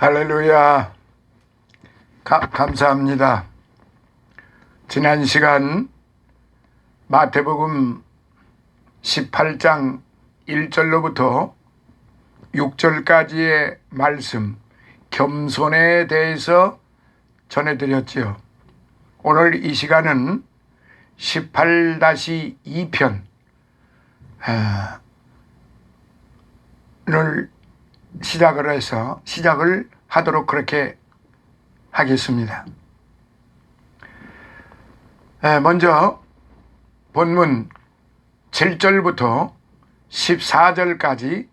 할렐루야. 감사합니다. 지난 시간 마태복음 18장 1절로부터 6절까지의 말씀, 겸손에 대해서 전해드렸지요. 오늘 이 시간은 18-2편 를 시작을 하도록 그렇게 하겠습니다. 먼저 본문 7절부터 14절까지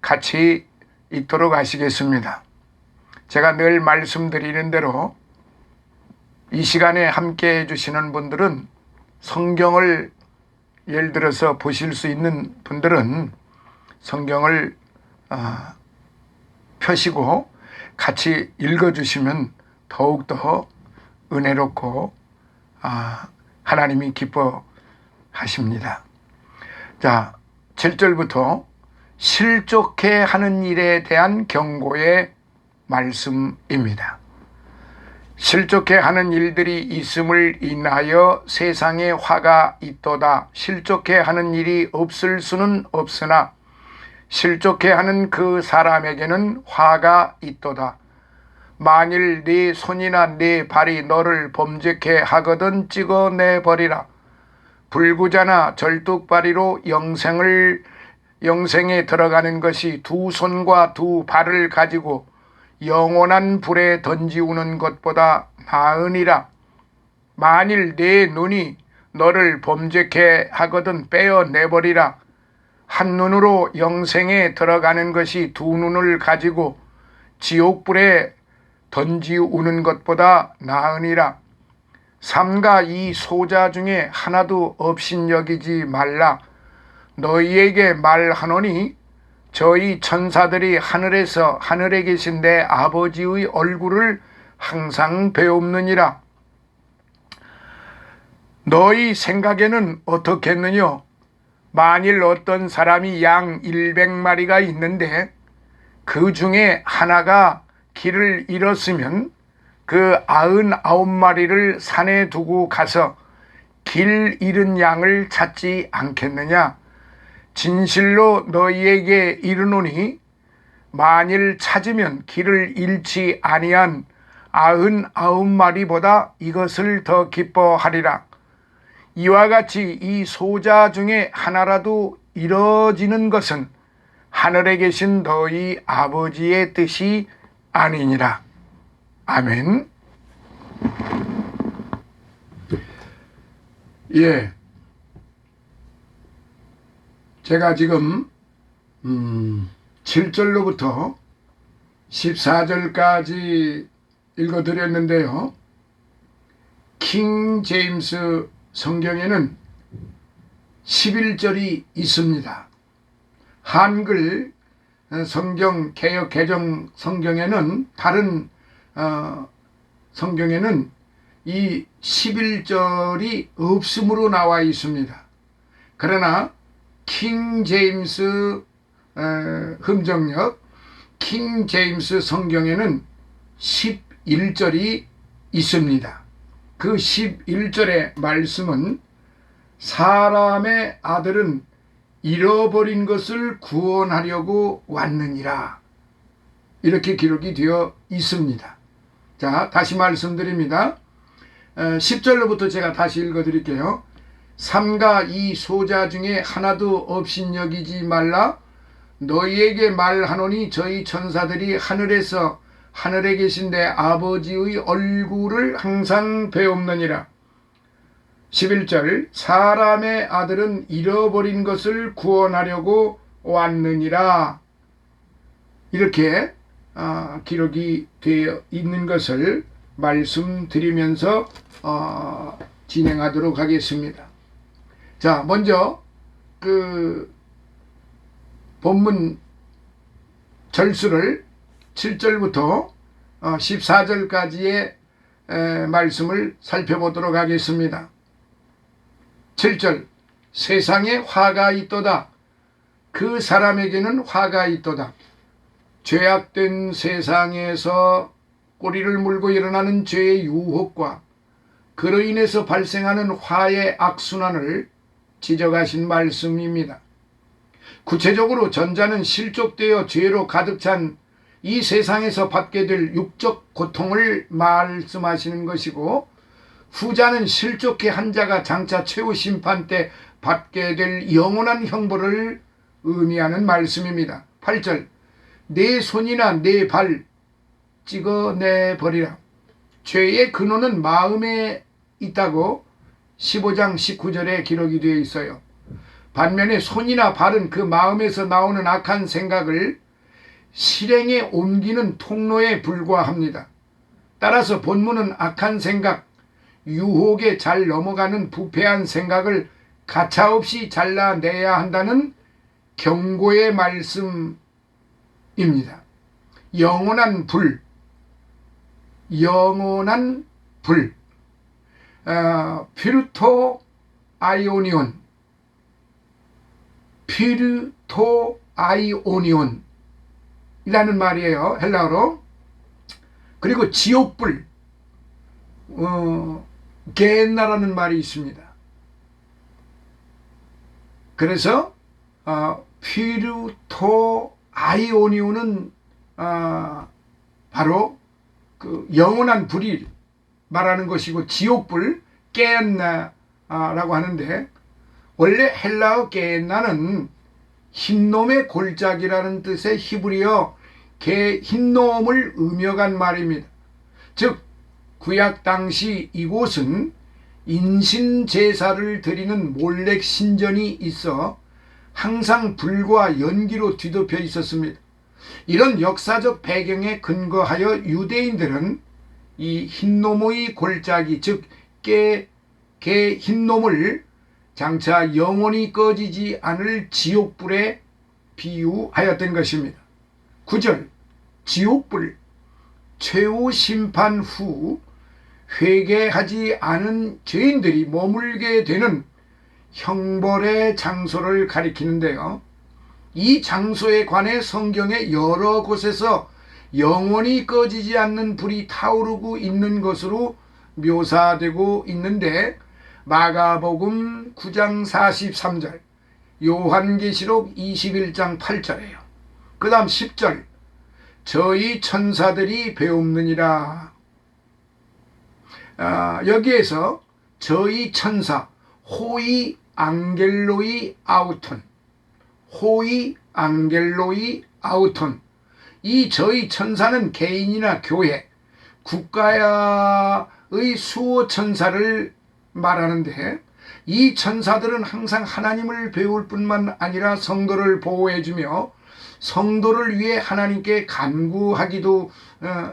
같이 읽도록 하시겠습니다. 제가 늘 말씀드리는 대로 이 시간에 함께 해주시는 분들은 성경을 예를 들어서 보실 수 있는 분들은 성경을 펴시고 같이 읽어주시면 더욱더 은혜롭고 하나님이 기뻐하십니다. 자, 7절부터 실족해 하는 일에 대한 경고의 말씀입니다. 실족해 하는 일들이 있음을 인하여 세상에 화가 있도다. 실족해 하는 일이 없을 수는 없으나 실족해 하는 그 사람에게는 화가 있도다. 만일 네 손이나 네 발이 너를 범죄케 하거든 찍어내버리라. 불구자나 절뚝발이로 영생에 들어가는 것이 두 손과 두 발을 가지고 영원한 불에 던지우는 것보다 나으니라. 만일 네 눈이 너를 범죄케 하거든 빼어내버리라. 한 눈으로 영생에 들어가는 것이 두 눈을 가지고 지옥불에 던지우는 것보다 나으니라. 삼가 이 소자 중에 하나도 업신여기지 말라. 너희에게 말하노니 저희 천사들이 하늘에 계신 내 아버지의 얼굴을 항상 배옵느니라. 너희 생각에는 어떻겠느냐? 만일 어떤 사람이 양 100마리가 있는데 그 중에 하나가 길을 잃었으면 그 99마리를 산에 두고 가서 길 잃은 양을 찾지 않겠느냐? 진실로 너희에게 이르노니 만일 찾으면 길을 잃지 아니한 99마리보다 이것을 더 기뻐하리라. 이와 같이 이 소자 중에 하나라도 이뤄지는 것은 하늘에 계신 너희 아버지의 뜻이 아니니라. 아멘. 예, 제가 지금 7절로부터 14절까지 읽어드렸는데요. 킹 제임스 성경에는 11절이 있습니다. 한글 성경 개역 개정 성경에는 다른 성경에는 이 11절이 없음으로 나와 있습니다. 그러나 킹 제임스 흠정역 킹 제임스 성경에는 11절이 있습니다. 그 11절의 말씀은 사람의 아들은 잃어버린 것을 구원하려고 왔느니라. 이렇게 기록이 되어 있습니다. 자, 다시 말씀드립니다. 10절로부터 제가 다시 읽어드릴게요. 삼가 이 소자 중에 하나도 업신여기지 말라. 너희에게 말하노니 저희 천사들이 하늘에 계신 내 아버지의 얼굴을 항상 배옵느니라. 11절 사람의 아들은 잃어버린 것을 구원하려고 왔느니라. 이렇게 기록이 되어 있는 것을 말씀드리면서 진행하도록 하겠습니다. 자, 먼저 그 본문 절수를 7절부터 14절까지의 말씀을 살펴보도록 하겠습니다. 7절 세상에 화가 있도다. 그 사람에게는 화가 있도다. 죄악된 세상에서 꼬리를 물고 일어나는 죄의 유혹과 그로 인해서 발생하는 화의 악순환을 지적하신 말씀입니다. 구체적으로 전자는 실족되어 죄로 가득 찬 이 세상에서 받게 될 육적 고통을 말씀하시는 것이고, 후자는 실족해 한 자가 장차 최후 심판 때 받게 될 영원한 형벌을 의미하는 말씀입니다. 8절, 내 손이나 내 발 찍어내버리라. 죄의 근원은 마음에 있다고 15장 19절에 기록이 되어 있어요. 반면에 손이나 발은 그 마음에서 나오는 악한 생각을 실행에 옮기는 통로에 불과합니다. 따라서 본문은 악한 생각, 유혹에 잘 넘어가는 부패한 생각을 가차없이 잘라내야 한다는 경고의 말씀입니다. 영원한 불, 피르토 아이오니온 이라는 말이에요, 헬라어로. 그리고 지옥불, 게엔나라는 말이 있습니다. 그래서 피르토 아이오니온은 바로 그 영원한 불이 말하는 것이고, 지옥불 게엔나라고 하는데, 원래 헬라어 게엔나는 흰놈의 골짜기라는 뜻의 히브리어 흰놈을 음역한 말입니다. 즉 구약 당시 이곳은 인신 제사를 드리는 몰렉 신전이 있어 항상 불과 연기로 뒤덮여 있었습니다. 이런 역사적 배경에 근거하여 유대인들은 이 흰놈의 골짜기, 즉 흰놈을 장차 영원히 꺼지지 않을 지옥불에 비유하였던 것입니다. 9절, 지옥불, 최후 심판 후 회개하지 않은 죄인들이 머물게 되는 형벌의 장소를 가리키는데요. 이 장소에 관해 성경의 여러 곳에서 영원히 꺼지지 않는 불이 타오르고 있는 것으로 묘사되고 있는데, 마가복음 9장 43절, 요한계시록 21장 8절이에요. 그 다음 10절, 저희 천사들이 배웁느니라. 여기에서 저희 천사, 호이 앙겔로이 아우톤, 이 저희 천사는 개인이나 교회, 국가의 수호 천사를 말하는데, 이 천사들은 항상 하나님을 배울 뿐만 아니라 성도를 보호해주며 성도를 위해 하나님께 간구하기도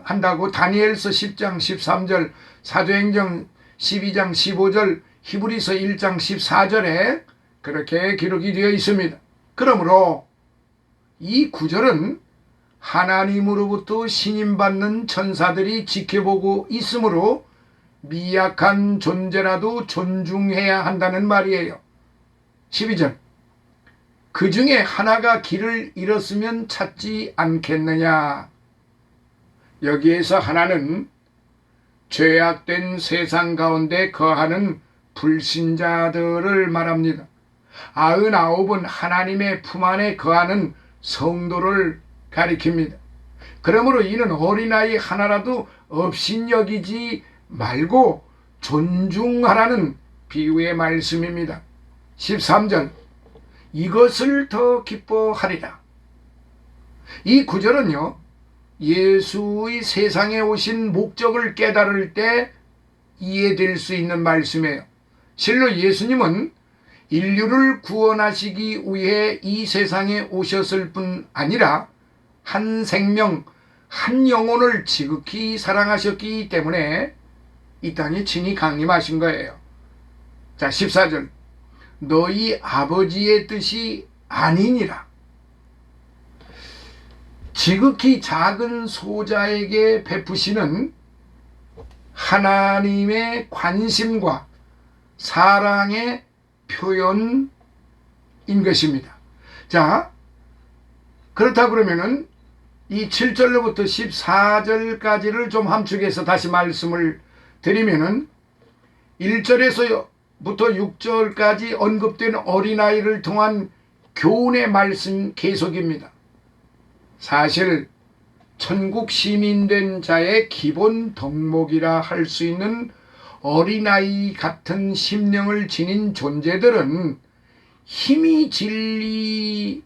한다고 다니엘서 10장 13절, 사도행전 12장 15절, 히브리서 1장 14절에 그렇게 기록이 되어 있습니다. 그러므로 이 구절은 하나님으로부터 신임받는 천사들이 지켜보고 있으므로 미약한 존재라도 존중해야 한다는 말이에요. 12절, 그 중에 하나가 길을 잃었으면 찾지 않겠느냐. 여기에서 하나는 죄악된 세상 가운데 거하는 불신자들을 말합니다. 99은 하나님의 품 안에 거하는 성도를 가리킵니다. 그러므로 이는 어린아이 하나라도 업신여기지 말고 존중하라는 비유의 말씀입니다. 13절, 이것을 더 기뻐하리라. 이 구절은요, 예수의 세상에 오신 목적을 깨달을 때 이해될 수 있는 말씀이에요. 실로 예수님은 인류를 구원하시기 위해 이 세상에 오셨을 뿐 아니라 한 생명, 한 영혼을 지극히 사랑하셨기 때문에 이 땅에 친히 강림하신 거예요. 자, 14절, 너희 아버지의 뜻이 아니니라. 지극히 작은 소자에게 베푸시는 하나님의 관심과 사랑의 표현인 것입니다. 자, 그렇다 그러면은 이 7절로부터 14절까지를 좀 함축해서 다시 말씀을 드리면은 1절에서부터 6절까지 언급된 어린아이를 통한 교훈의 말씀 계속입니다. 사실 천국 시민된 자의 기본 덕목이라 할 수 있는 어린아이 같은 심령을 지닌 존재들은 힘이 진리인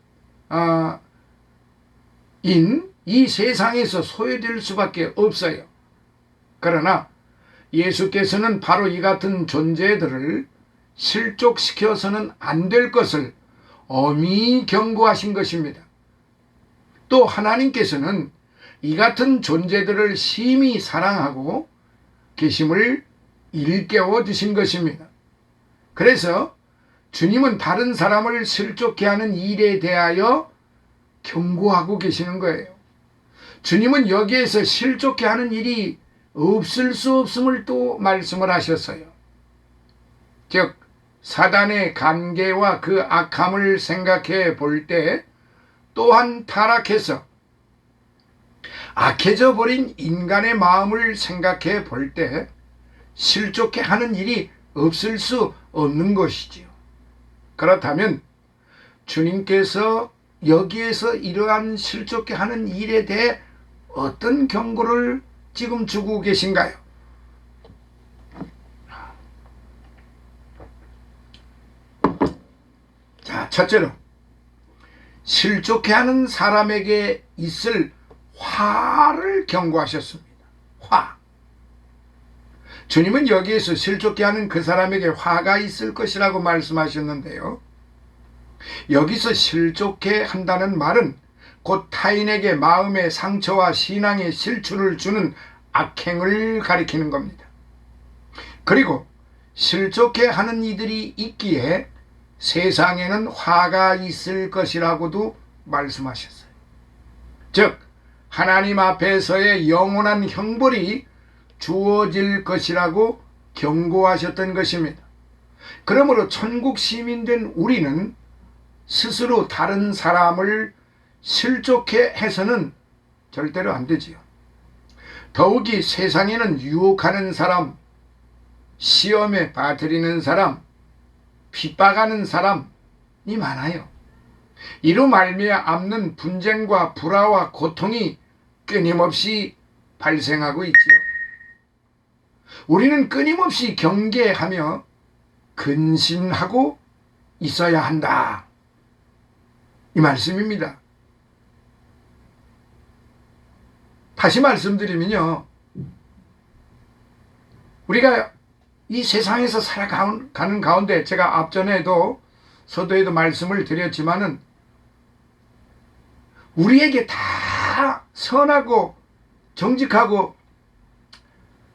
이 세상에서 소외될 수밖에 없어요. 그러나 예수께서는 바로 이 같은 존재들을 실족시켜서는 안 될 것을 엄히 경고하신 것입니다. 또 하나님께서는 이 같은 존재들을 심히 사랑하고 계심을 일깨워 주신 것입니다. 그래서 주님은 다른 사람을 실족해 하는 일에 대하여 경고하고 계시는 거예요. 주님은 여기에서 실족해 하는 일이 없을 수 없음을 또 말씀을 하셨어요. 즉 사단의 관계와 그 악함을 생각해 볼 때 또한 타락해서 악해져 버린 인간의 마음을 생각해 볼 때 실족해 하는 일이 없을 수 없는 것이지요. 그렇다면 주님께서 여기에서 이러한 실족해 하는 일에 대해 어떤 경고를 지금 주고 계신가요? 자, 첫째로 실족해 하는 사람에게 있을 화를 경고하셨습니다. 화. 주님은 여기에서 실족해 하는 그 사람에게 화가 있을 것이라고 말씀하셨는데요. 여기서 실족해 한다는 말은 곧 타인에게 마음의 상처와 신앙의 실추를 주는 악행을 가리키는 겁니다. 그리고 실족해 하는 이들이 있기에 세상에는 화가 있을 것이라고도 말씀하셨어요. 즉 하나님 앞에서의 영원한 형벌이 주어질 것이라고 경고하셨던 것입니다. 그러므로 천국 시민된 우리는 스스로 다른 사람을 실족해 해서는 절대로 안 되지요. 더욱이 세상에는 유혹하는 사람, 시험에 빠뜨리는 사람, 핍박하는 사람이 많아요. 이로 말미암는 분쟁과 불화와 고통이 끊임없이 발생하고 있지요. 우리는 끊임없이 경계하며 근신하고 있어야 한다. 이 말씀입니다. 다시 말씀드리면요, 우리가 이 세상에서 살아가는 가운데 제가 앞전에도 서두에도 말씀을 드렸지만은 우리에게 다 선하고 정직하고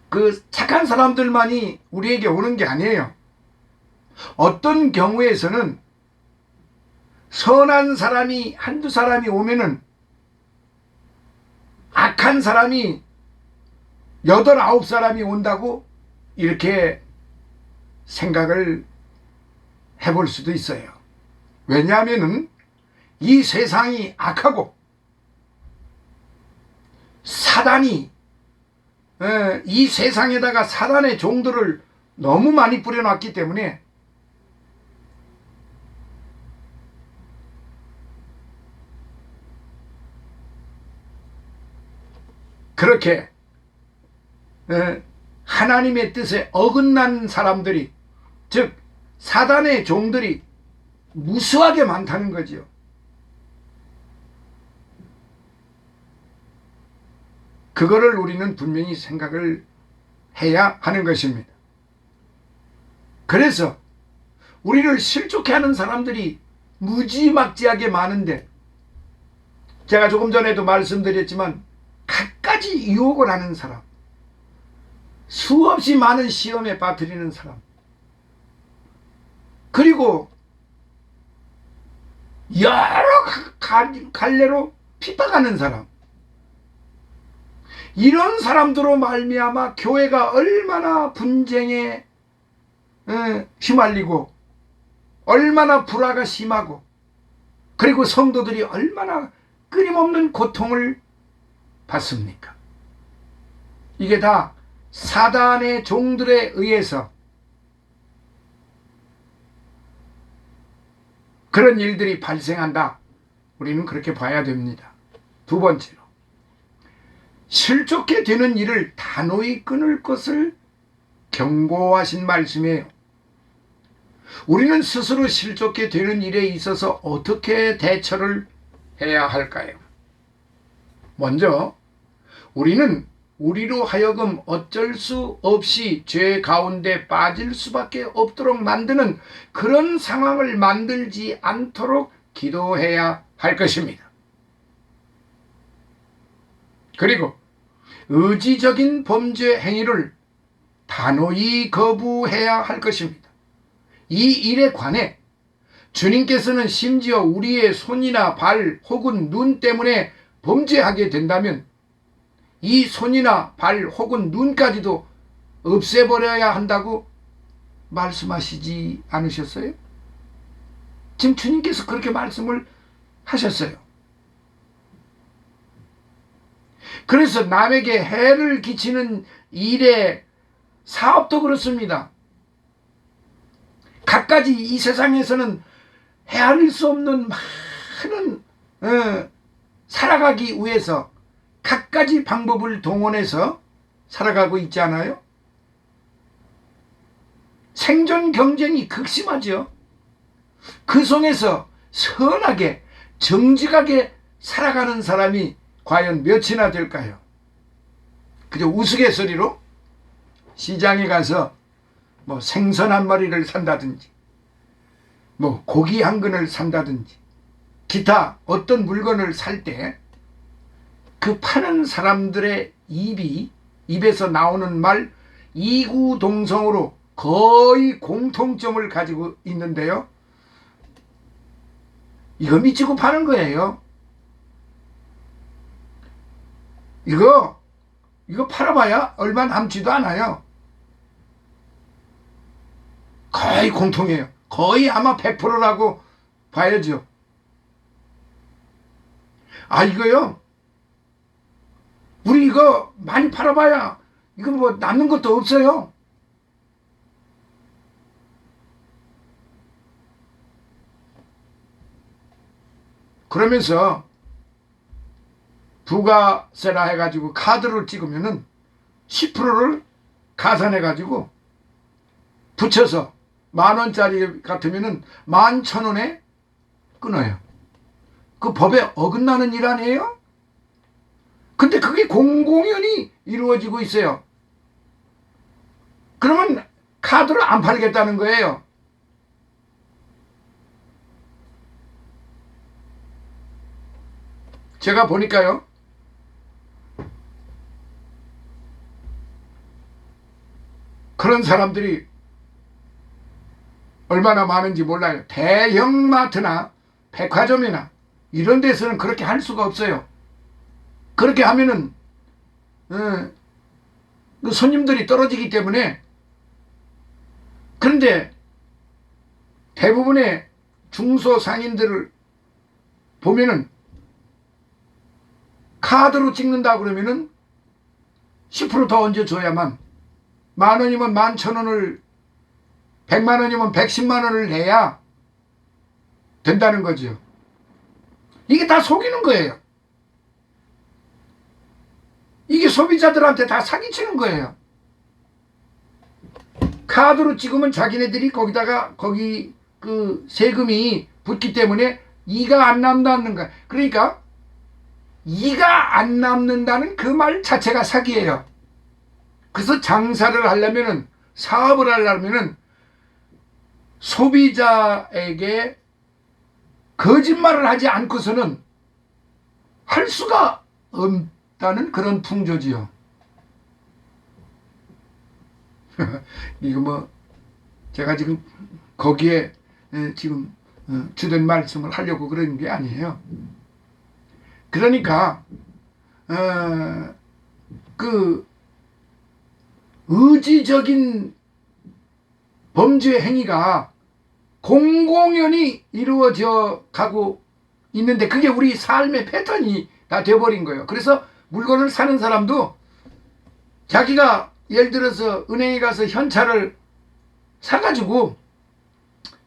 그 착한 사람들만이 우리에게 오는 게 아니에요. 어떤 경우에서는 선한 사람이 한두 사람이 오면은 악한 사람이 8, 9사람이 온다고 이렇게 생각을 해볼 수도 있어요. 왜냐하면은 이 세상이 악하고 사단이 이 세상에다가 사단의 종들을 너무 많이 뿌려놨기 때문에 그렇게 하나님의 뜻에 어긋난 사람들이, 즉 사단의 종들이 무수하게 많다는 거지요. 그거를 우리는 분명히 생각을 해야 하는 것입니다. 그래서 우리를 실족해 하는 사람들이 무지막지하게 많은데, 제가 조금 전에도 말씀드렸지만 갖가지 유혹을 하는 사람, 수없이 많은 시험에 빠뜨리는 사람, 그리고 여러 갈래로 핍박하는 사람, 이런 사람들로 말미암아 교회가 얼마나 분쟁에 휘말리고 얼마나 불화가 심하고, 그리고 성도들이 얼마나 끊임없는 고통을 받습니까? 이게 다 사단의 종들에 의해서 그런 일들이 발생한다. 우리는 그렇게 봐야 됩니다. 두 번째로, 실족해 되는 일을 단호히 끊을 것을 경고하신 말씀이에요. 우리는 스스로 실족해 되는 일에 있어서 어떻게 대처를 해야 할까요? 먼저 우리는 우리로 하여금 어쩔 수 없이 죄 가운데 빠질 수밖에 없도록 만드는 그런 상황을 만들지 않도록 기도해야 할 것입니다. 그리고 의지적인 범죄 행위를 단호히 거부해야 할 것입니다. 이 일에 관해 주님께서는 심지어 우리의 손이나 발 혹은 눈 때문에 범죄하게 된다면 이 손이나 발 혹은 눈까지도 없애버려야 한다고 말씀하시지 않으셨어요? 지금 주님께서 그렇게 말씀을 하셨어요. 그래서 남에게 해를 끼치는 일에 사업도 그렇습니다. 갖가지 이 세상에서는 헤아릴 수 없는 많은 살아가기 위해서 갖가지 방법을 동원해서 살아가고 있지 않아요? 생존 경쟁이 극심하죠. 그 속에서 선하게 정직하게 살아가는 사람이 과연 몇이나 될까요? 그저 우스갯소리로 시장에 가서 뭐 생선 한 마리를 산다든지 뭐 고기 한 근을 산다든지 기타 어떤 물건을 살 때 그 파는 사람들의 입에서 나오는 말 이구동성으로 거의 공통점을 가지고 있는데요. 이거 미치고 파는 거예요. 이거 팔아봐야 얼마 남지도 않아요. 거의 공통이에요. 거의 아마 100%라고 봐야죠. 이거요. 우리 이거 많이 팔아봐야 이거 뭐 남는 것도 없어요. 그러면서 부가세라 해가지고 카드를 찍으면은 10%를 가산해가지고 붙여서 10,000원짜리 같으면은 11,000원에 끊어요. 그 법에 어긋나는 일 아니에요? 근데 그게 공공연히 이루어지고 있어요. 그러면 카드를 안 팔겠다는 거예요. 제가 보니까요. 그런 사람들이 얼마나 많은지 몰라요. 대형마트나 백화점이나 이런 데서는 그렇게 할 수가 없어요. 그렇게 하면은 그 손님들이 떨어지기 때문에. 그런데 대부분의 중소상인들을 보면은 카드로 찍는다 그러면은 10% 더 얹어줘야만 10,000원이면 11,000원을 100만원이면 110만원을 내야 된다는 거죠. 이게 다 속이는 거예요. 이게 소비자들한테 다 사기치는 거예요. 카드로 찍으면 자기네들이 거기 그 세금이 붙기 때문에 이가 안 남는다는 거야. 그러니까 이가 안 남는다는 그 말 자체가 사기예요. 그래서 장사를 하려면은, 사업을 하려면은 소비자에게 거짓말을 하지 않고서는 할 수가 없다는 그런 풍조지요. 이거 뭐 제가 지금 거기에 지금 주된 말씀을 하려고 그러는 게 아니에요. 그러니까 그 의지적인 범죄 행위가 공공연히 이루어져 가고 있는데 그게 우리 삶의 패턴이 다 되어버린 거예요. 그래서 물건을 사는 사람도 자기가 예를 들어서 은행에 가서 현찰을 사가지고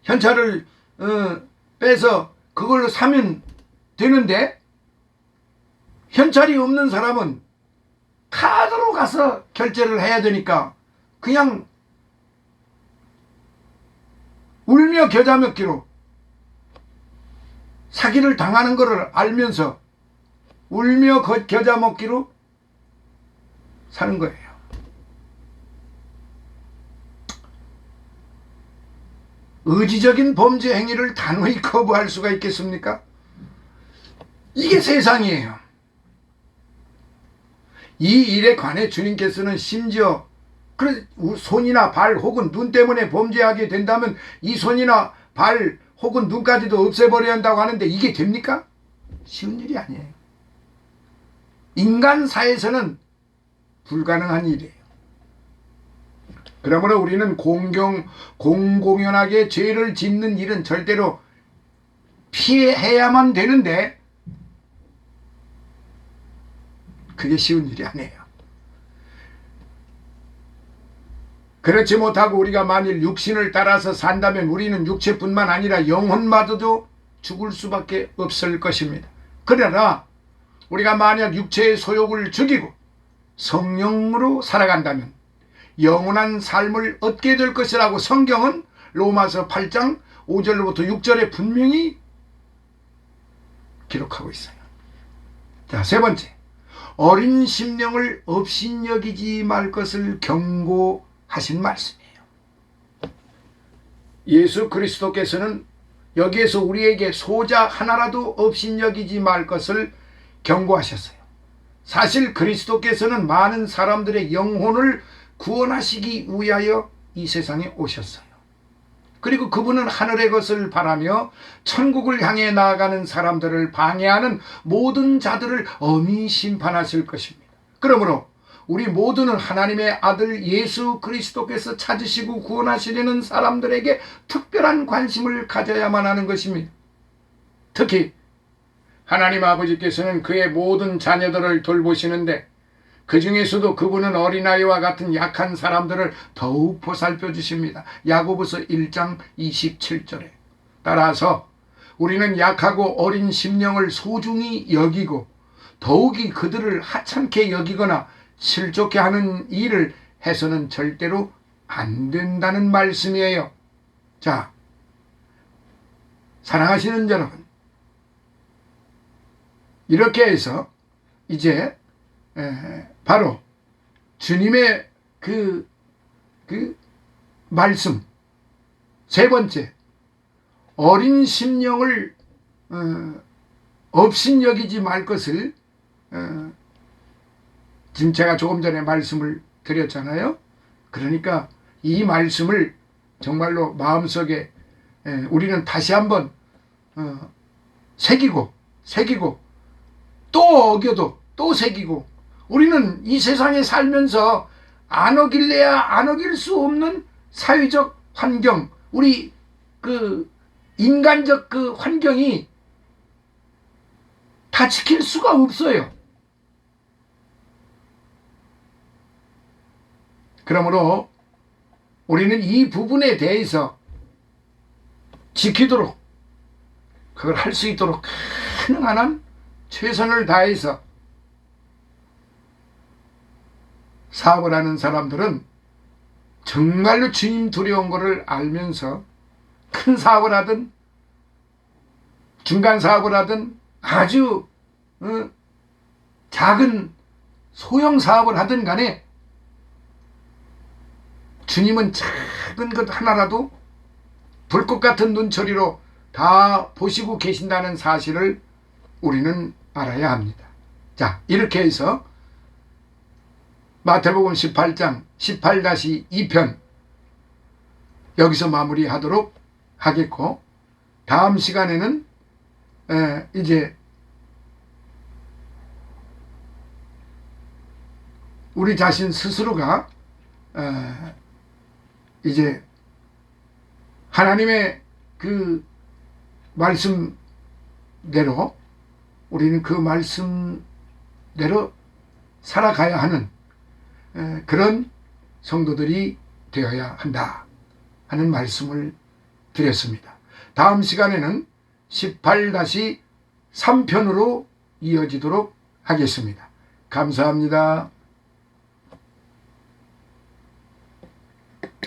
현찰을 빼서 그걸로 사면 되는데, 현찰이 없는 사람은 카드로 가서 결제를 해야 되니까 그냥 울며 겨자 먹기로 사기를 당하는 것을 알면서 울며 겨자 먹기로 사는 거예요. 의지적인 범죄 행위를 단호히 거부할 수가 있겠습니까? 이게 세상이에요. 이 일에 관해 주님께서는 심지어 손이나 발 혹은 눈 때문에 범죄하게 된다면 이 손이나 발 혹은 눈까지도 없애버려야 한다고 하는데 이게 됩니까? 쉬운 일이 아니에요. 인간사에서는 불가능한 일이에요. 그러므로 우리는 공공연하게 죄를 짓는 일은 절대로 피해야만 되는데 그게 쉬운 일이 아니에요. 그렇지 못하고 우리가 만일 육신을 따라서 산다면 우리는 육체뿐만 아니라 영혼마저도 죽을 수밖에 없을 것입니다. 그러나 우리가 만약 육체의 소욕을 죽이고 성령으로 살아간다면 영원한 삶을 얻게 될 것이라고 성경은 로마서 8장 5절부터 6절에 분명히 기록하고 있어요. 자, 세 번째, 어린 심령을 업신여기지 말 것을 경고하신 말씀이에요. 예수 그리스도께서는 여기에서 우리에게 소자 하나라도 업신여기지 말 것을 경고하셨어요. 사실 그리스도께서는 많은 사람들의 영혼을 구원하시기 위하여 이 세상에 오셨어요. 그리고 그분은 하늘의 것을 바라며 천국을 향해 나아가는 사람들을 방해하는 모든 자들을 엄히 심판하실 것입니다. 그러므로 우리 모두는 하나님의 아들 예수 그리스도께서 찾으시고 구원하시려는 사람들에게 특별한 관심을 가져야만 하는 것입니다. 특히 하나님 아버지께서는 그의 모든 자녀들을 돌보시는데 그 중에서도 그분은 어린아이와 같은 약한 사람들을 더욱 보살펴 주십니다. 야고보서 1장 27절에. 따라서 우리는 약하고 어린 심령을 소중히 여기고 더욱이 그들을 하찮게 여기거나 실족해 하는 일을 해서는 절대로 안 된다는 말씀이에요. 자, 사랑하시는 여러분, 이렇게 해서 이제 바로 주님의 그 말씀, 세 번째, 어린 심령을 업신여기지 말 것을 지금 제가 조금 전에 말씀을 드렸잖아요. 그러니까 이 말씀을 정말로 마음속에 우리는 다시 한번 새기고 또 어겨도 또 새기고, 우리는 이 세상에 살면서 안 어길래야 안 어길 수 없는 사회적 환경, 우리 그 인간적 그 환경이 다 지킬 수가 없어요. 그러므로 우리는 이 부분에 대해서 지키도록, 그걸 할 수 있도록 가능한 한 최선을 다해서 사업을 하는 사람들은 정말로 주님 두려운 것을 알면서 큰 사업을 하든 중간 사업을 하든 아주 작은 소형 사업을 하든 간에 주님은 작은 것 하나라도 불꽃 같은 눈초리로 다 보시고 계신다는 사실을 우리는 알아야 합니다. 자, 이렇게 해서 마태복음 18장 18-2편 여기서 마무리하도록 하겠고, 다음 시간에는 이제 우리 자신 스스로가 이제 하나님의 그 말씀대로 우리는 그 말씀대로 살아가야 하는 그런 성도들이 되어야 한다 하는 말씀을 드렸습니다. 다음 시간에는 18-3편으로 이어지도록 하겠습니다. 감사합니다.